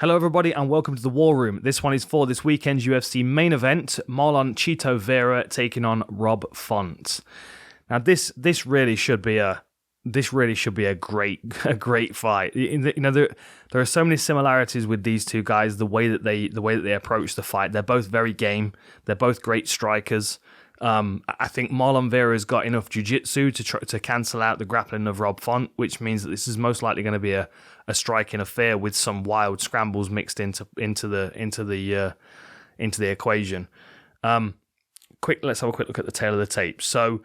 Hello everybody and welcome to the War Room. This one is for this weekend's UFC main event, Marlon Vera taking on Rob Font. Now this really should be a great fight. There are so many similarities with these two guys, the way that they approach the fight. They're both very game. They're both great strikers. I think Marlon Vera has got enough jiu-jitsu to cancel out the grappling of Rob Font, which means that this is most likely going to be a striking affair with some wild scrambles mixed into the equation. Let's have a quick look at the tail of the tape. So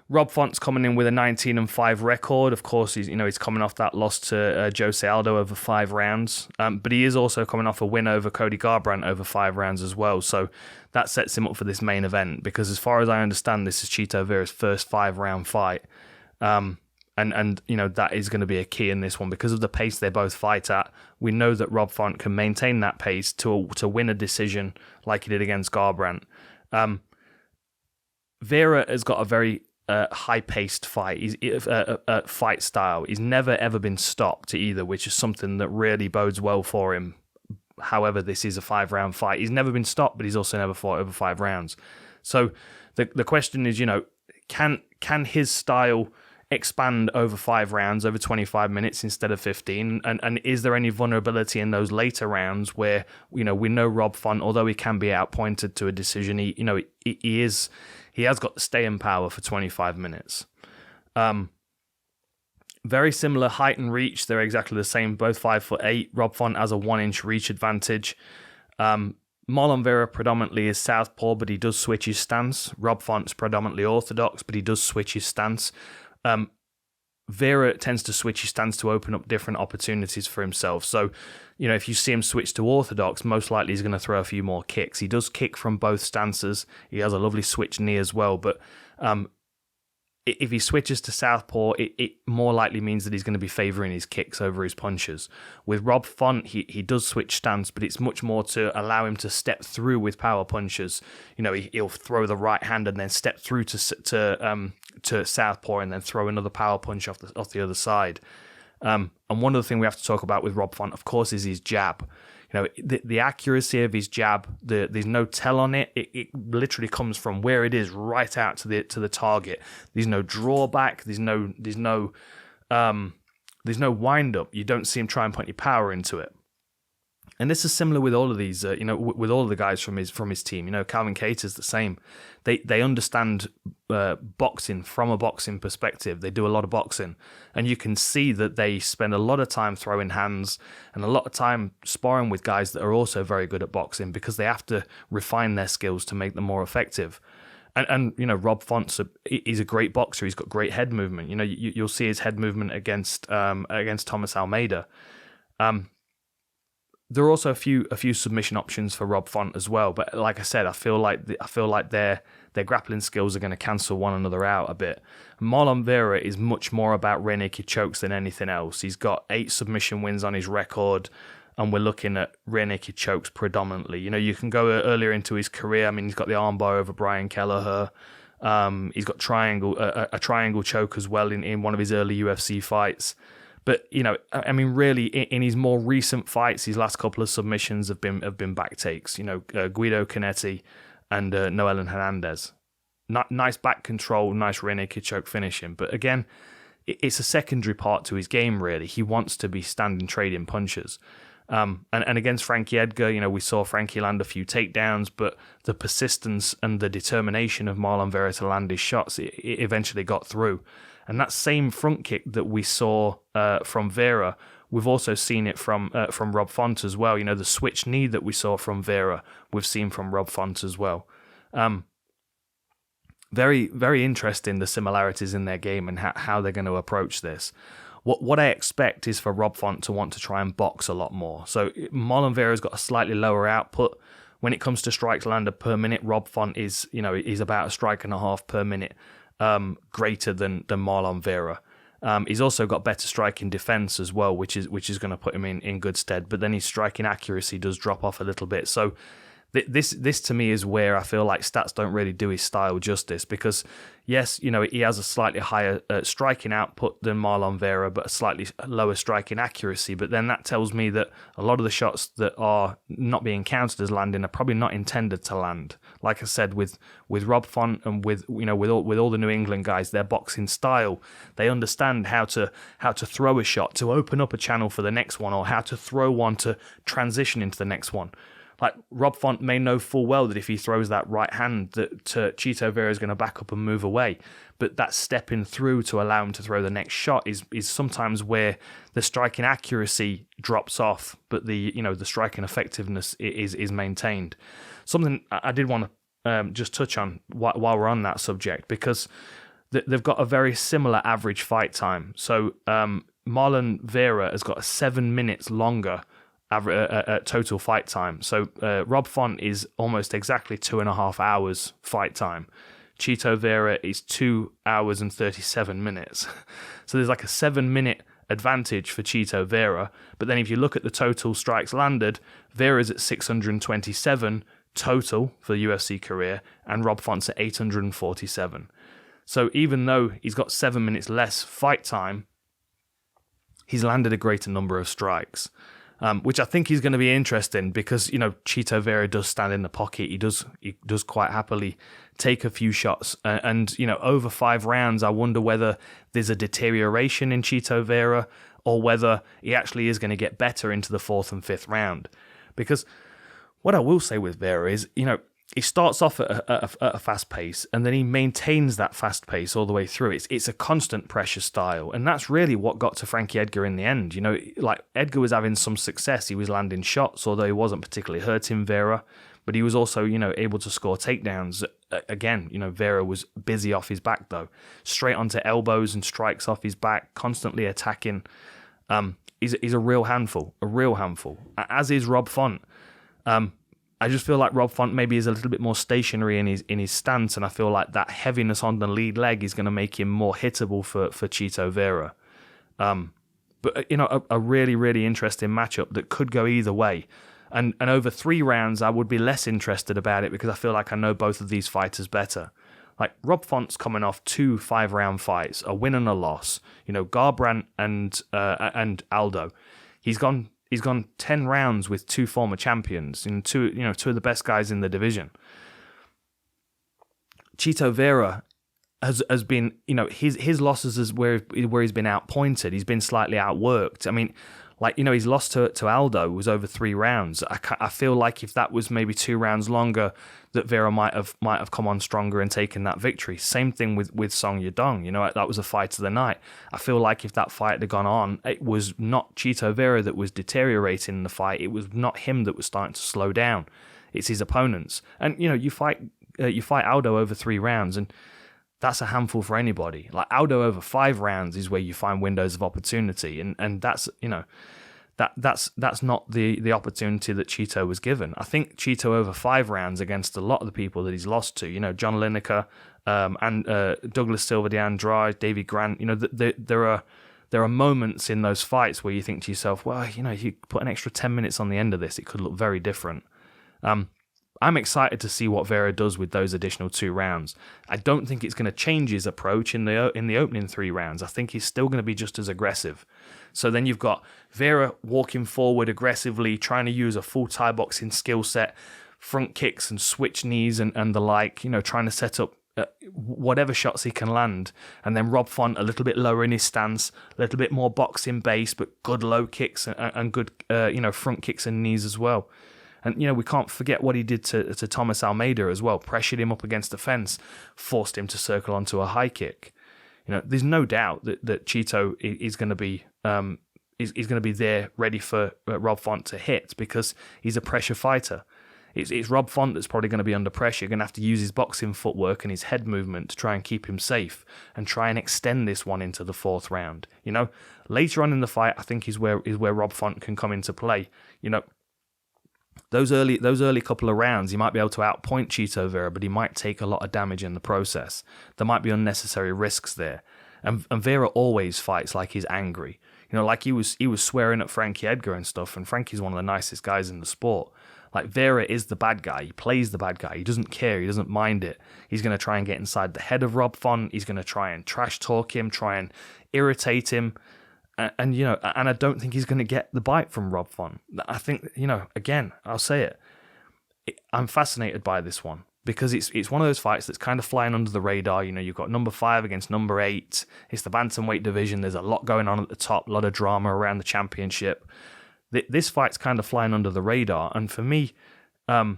Rob Font's coming in with a 19-5 record. Of course, he's coming off that loss to Jose Aldo over 5 rounds. But he is also coming off a win over Cody Garbrandt over 5 rounds as well. So that sets him up for this main event because, as far as I understand, this is Chito Vera's first 5-round fight. And that is going to be a key in this one because of the pace they both fight at. We know that Rob Font can maintain that pace to win a decision like he did against Garbrandt. Vera has got a very high-paced fight style. He's never ever been stopped either, which is something that really bodes well for him. However, this is a 5-round fight. He's never been stopped, but he's also never fought over 5 rounds. So the question is, can his style expand over 5 rounds, over 25 minutes instead of 15? And is there any vulnerability in those later rounds where we know Rob Font, although he can be outpointed to a decision, he has got the staying power for 25 minutes. Very similar height and reach. They're exactly the same, both 5'8". Rob Font has a 1-inch reach advantage. Marlon Vera predominantly is southpaw, but he does switch his stance. Rob Font's predominantly orthodox, but he does switch his stance. Vera tends to switch his stance to open up different opportunities for himself. So, if you see him switch to orthodox, most likely he's going to throw a few more kicks. He does kick from both stances. He has a lovely switch knee as well. But if he switches to southpaw, it more likely means that he's going to be favouring his kicks over his punches. With Rob Font, he does switch stance, but it's much more to allow him to step through with power punches. He'll throw the right hand and then step through to southpaw and then throw another power punch off the other side. And one of the things we have to talk about with Rob Font, of course, is his jab. The accuracy of his jab, there's no tell on it. It literally comes from where it is right out to the target. There's no drawback. There's no wind up. You don't see him try and put any power into it. And this is similar with all of these, with all of the guys from his team. Calvin Kattar's the same. They understand boxing from a boxing perspective. They do a lot of boxing, and you can see that they spend a lot of time throwing hands and a lot of time sparring with guys that are also very good at boxing because they have to refine their skills to make them more effective. And Rob Font, he's a great boxer. He's got great head movement. You'll see his head movement against Thomas Almeida. There are also a few submission options for Rob Font as well, but like I said, I feel like their grappling skills are going to cancel one another out a bit. Marlon Vera is much more about rear naked chokes than anything else. He's got 8 submission wins on his record, and we're looking at rear naked chokes predominantly. You can go earlier into his career. I mean, he's got the armbar over Brian Kelleher. He's got a triangle choke as well in one of his early UFC fights. But, really, in his more recent fights, his last couple of submissions have been back takes. Guido Canetti and Noelan Hernandez. Nice back control, nice rear naked choke finishing. But again, it's a secondary part to his game, really. He wants to be standing trading punches. And against Frankie Edgar, we saw Frankie land a few takedowns, but the persistence and the determination of Marlon Vera to land his shots, it eventually got through. And that same front kick that we saw from Vera, we've also seen it from Rob Font as well. The switch knee that we saw from Vera, we've seen from Rob Font as well. Very, very interesting, the similarities in their game and how they're going to approach this. What I expect is for Rob Font to want to try and box a lot more. So Marlon Vera's got a slightly lower output. When it comes to strikes landed per minute, Rob Font is about a strike and a half per minute. Greater than Marlon Vera. He's also got better striking defense as well, which is going to put him in good stead. But then his striking accuracy does drop off a little bit. So This to me is where I feel like stats don't really do his style justice, because yes, he has a slightly higher striking output than Marlon Vera, but a slightly lower striking accuracy. But then that tells me that a lot of the shots that are not being counted as landing are probably not intended to land. Like I said, with Rob Font and with all the New England guys, their boxing style, they understand how to throw a shot to open up a channel for the next one, or how to throw one to transition into the next one. Like, Rob Font may know full well that if he throws that right hand, that Chito Vera is going to back up and move away. But that stepping through to allow him to throw the next shot is sometimes where the striking accuracy drops off, but the striking effectiveness is maintained. Something I did want to just touch on while we're on that subject, because they've got a very similar average fight time. So Marlon Vera has got 7 minutes longer total fight time. So Rob Font is almost exactly 2.5 hours fight time. Chito Vera is 2 hours and 37 minutes. So there's like a 7-minute advantage for Chito Vera. But then if you look at the total strikes landed, Vera's at 627 total for the UFC career, and Rob Font's at 847. So even though he's got 7 minutes less fight time, he's landed a greater number of strikes. Which I think is going to be interesting, because Chito Vera does stand in the pocket. He does quite happily take a few shots, and over 5 rounds, I wonder whether there's a deterioration in Chito Vera, or whether he actually is going to get better into the 4th and 5th round. Because what I will say with Vera is, he starts off at a fast pace, and then he maintains that fast pace all the way through. It's a constant pressure style, and that's really what got to Frankie Edgar in the end. Like, Edgar was having some success. He was landing shots, although he wasn't particularly hurting Vera, but he was also, able to score takedowns. Again, Vera was busy off his back, though. Straight onto elbows and strikes off his back, constantly attacking. He's a real handful, as is Rob Font. I just feel like Rob Font maybe is a little bit more stationary in his stance, and I feel like that heaviness on the lead leg is going to make him more hittable for Chito Vera. But a really, really interesting matchup that could go either way. And over 3 rounds, I would be less interested about it, because I feel like I know both of these fighters better. Like, Rob Font's coming off 2 5-round fights, a win and a loss. Garbrandt and Aldo. He's gone 10 rounds with 2 former champions, and two of the best guys in the division. Chito Vera has been, his losses is where he's been outpointed. He's been slightly outworked. I mean, his loss to Aldo was over 3 rounds. I feel like if that was maybe 2 rounds longer, that Vera might have come on stronger and taken that victory. Same thing with Song Yadong. That was a fight of the night. I feel like if that fight had gone on, it was not Chito Vera that was deteriorating in the fight. It was not him that was starting to slow down. It's his opponents. And you fight Aldo over 3 rounds, and that's a handful for anybody. Like, Aldo over 5 rounds is where you find windows of opportunity, and that's that's not the opportunity that Chito was given. I think Chito over 5 rounds against a lot of the people that he's lost to, John Lineker, and Douglas Silva de Andrade, Davey Grant, there are moments in those fights where you think to yourself, well, if you put an extra 10 minutes on the end of this, it could look very different. I'm excited to see what Vera does with those additional 2 rounds. I don't think it's going to change his approach in the opening 3 rounds. I think he's still going to be just as aggressive. So then you've got Vera walking forward aggressively, trying to use a full Thai boxing skill set, front kicks and switch knees and the like, trying to set up whatever shots he can land. And then Rob Font a little bit lower in his stance, a little bit more boxing base, but good low kicks and good front kicks and knees as well. And, we can't forget what he did to Thomas Almeida as well. Pressured him up against the fence, forced him to circle onto a high kick. There's no doubt that Chito is going to be is going to be there ready for Rob Font to hit, because he's a pressure fighter. It's Rob Font that's probably going to be under pressure. You're going to have to use his boxing footwork and his head movement to try and keep him safe and try and extend this one into the 4th round. Later on in the fight, I think is where Rob Font can come into play. Those early couple of rounds, he might be able to outpoint Chito Vera, but he might take a lot of damage in the process. There might be unnecessary risks there. And Vera always fights like he's angry. Like he was swearing at Frankie Edgar and stuff, and Frankie's one of the nicest guys in the sport. Like, Vera is the bad guy. He plays the bad guy. He doesn't care. He doesn't mind it. He's going to try and get inside the head of Rob Font. He's going to try and trash talk him, try and irritate him. And I don't think he's going to get the bite from Rob Font. I think, again, I'll say it. I'm fascinated by this one because it's one of those fights that's kind of flying under the radar. You've got number 5 against number 8. It's the bantamweight division. There's a lot going on at the top, a lot of drama around the championship. This fight's kind of flying under the radar. And for me, Marlon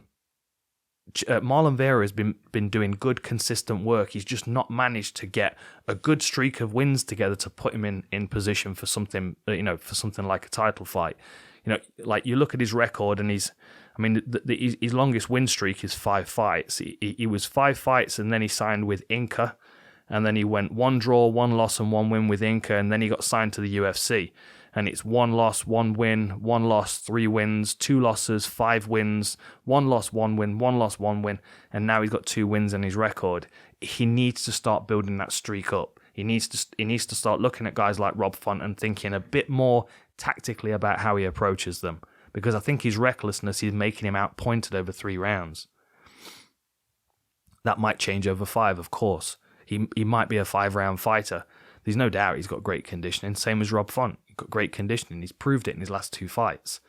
Vera has been doing good, consistent work. He's just not managed to get a good streak of wins together to put him in position for something, for something like a title fight. Like you look at his record, and his longest win streak is 5 fights. He was 5 fights, and then he signed with Inca, and then he went 1 draw, 1 loss, and 1 win with Inca, and then he got signed to the UFC. And it's 1 loss, 1 win, 1 loss, 3 wins, 2 losses, 5 wins, 1 loss, 1 win, 1 loss, 1 win, and now he's got 2 wins in his record. He needs to start building that streak up. He needs to start looking at guys like Rob Font and thinking a bit more tactically about how he approaches them, because I think his recklessness is making him outpointed over 3 rounds. That might change over 5, of course. He might be a 5-round fighter. There's no doubt he's got great conditioning, same as Rob Font. He's got great conditioning. He's proved it in his last 2 fights.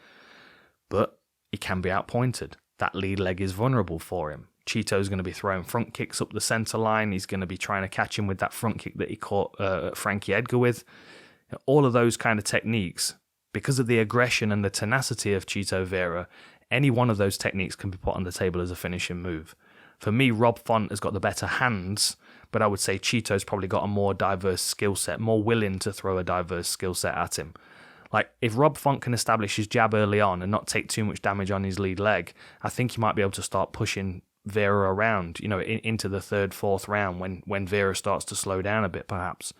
But he can be outpointed. That lead leg is vulnerable for him. Cheeto's going to be throwing front kicks up the center line. He's going to be trying to catch him with that front kick that he caught Frankie Edgar with. All of those kind of techniques, because of the aggression and the tenacity of Chito Vera, any one of those techniques can be put on the table as a finishing move. For me, Rob Font has got the better hands, but I would say Cheeto's probably got a more diverse skill set, more willing to throw a diverse skill set at him. Like, if Rob Font can establish his jab early on and not take too much damage on his lead leg, I think he might be able to start pushing Vera around, into the 3rd, 4th round when Vera starts to slow down a bit, perhaps.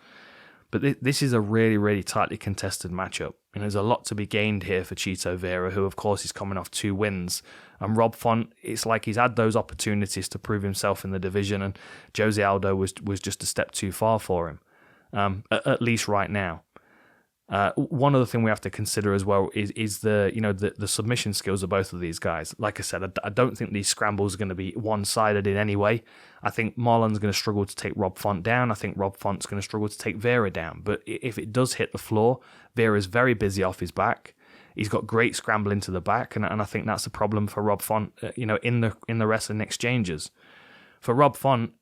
But this is a really, really tightly contested matchup. And there's a lot to be gained here for Chito Vera, who, of course, is coming off 2 wins. And Rob Font, it's like he's had those opportunities to prove himself in the division, and Jose Aldo was just a step too far for him, at least right now. One other thing we have to consider as well is the submission skills of both of these guys. Like I said, I don't think these scrambles are going to be one-sided in any way. I think Marlon's going to struggle to take Rob Font down. I think Rob Font's going to struggle to take Vera down. But if it does hit the floor, Vera's very busy off his back. He's got great scrambling to the back, and I think that's a problem for Rob Font. In the wrestling exchanges, for Rob Font,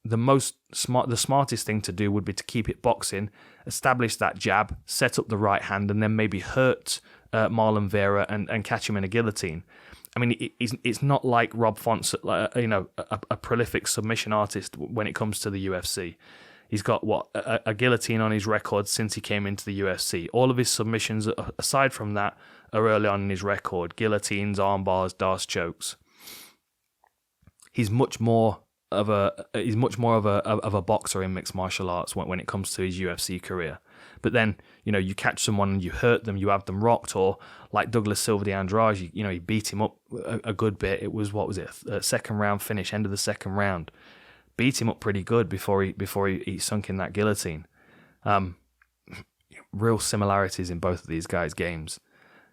the smartest thing to do would be to keep it boxing, establish that jab, set up the right hand, and then maybe hurt Marlon Vera and catch him in a guillotine. I mean, it's not like Rob Font's a prolific submission artist when it comes to the UFC. He's got a guillotine on his record since he came into the UFC. All of his submissions, aside from that, are early on in his record: guillotines, arm bars, D'Arce chokes. He's much more of a boxer in mixed martial arts when it comes to his UFC career. But then, you catch someone and you hurt them, you have them rocked, or like Douglas Silva de Andrade, he beat him up a good bit. It was, a 2nd round finish, end of the 2nd round. Beat him up pretty good before he sunk in that guillotine. Real similarities in both of these guys' games.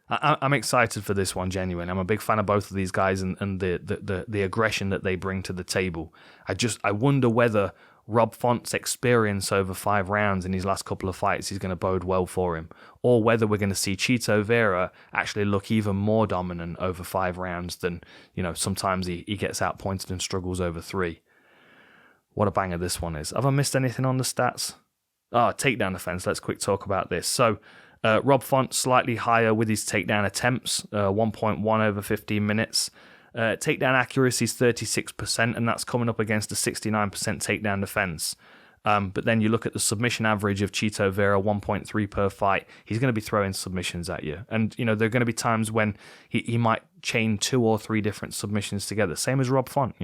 I'm excited for this one, genuinely. I'm a big fan of both of these guys and the aggression that they bring to the table. I wonder whether Rob Font's experience over 5 rounds in his last couple of fights is going to bode well for him, or whether we're going to see Chito Vera actually look even more dominant over 5 rounds than, sometimes he gets outpointed and struggles over 3. What a banger this one is. Have I missed anything on the stats? Takedown defense. Let's quick talk about this. So, Rob Font slightly higher with his takedown attempts, 1.1 over 15 minutes. Takedown accuracy is 36%, and that's coming up against a 69% takedown defense. But then you look at the submission average of Chito Vera, 1.3 per fight. He's going to be throwing submissions at you. And, there are going to be times when he might chain 2 or 3 different submissions together. Same as Rob Font,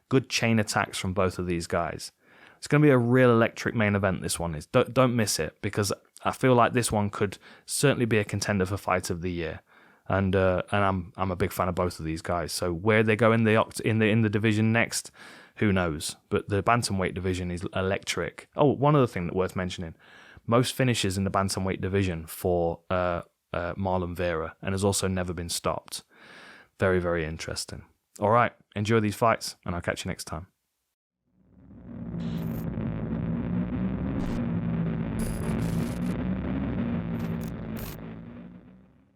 good chain attacks from both of these guys. It's going to be a real electric main event, this one is. Don't miss it, because I feel like this one could certainly be a contender for Fight of the Year. And I'm a big fan of both of these guys. So where they go in the division next, who knows? But the bantamweight division is electric. Oh, one other thing that's worth mentioning: most finishes in the bantamweight division for Marlon Vera, and has also never been stopped. Very, very interesting. All right, enjoy these fights, and I'll catch you next time.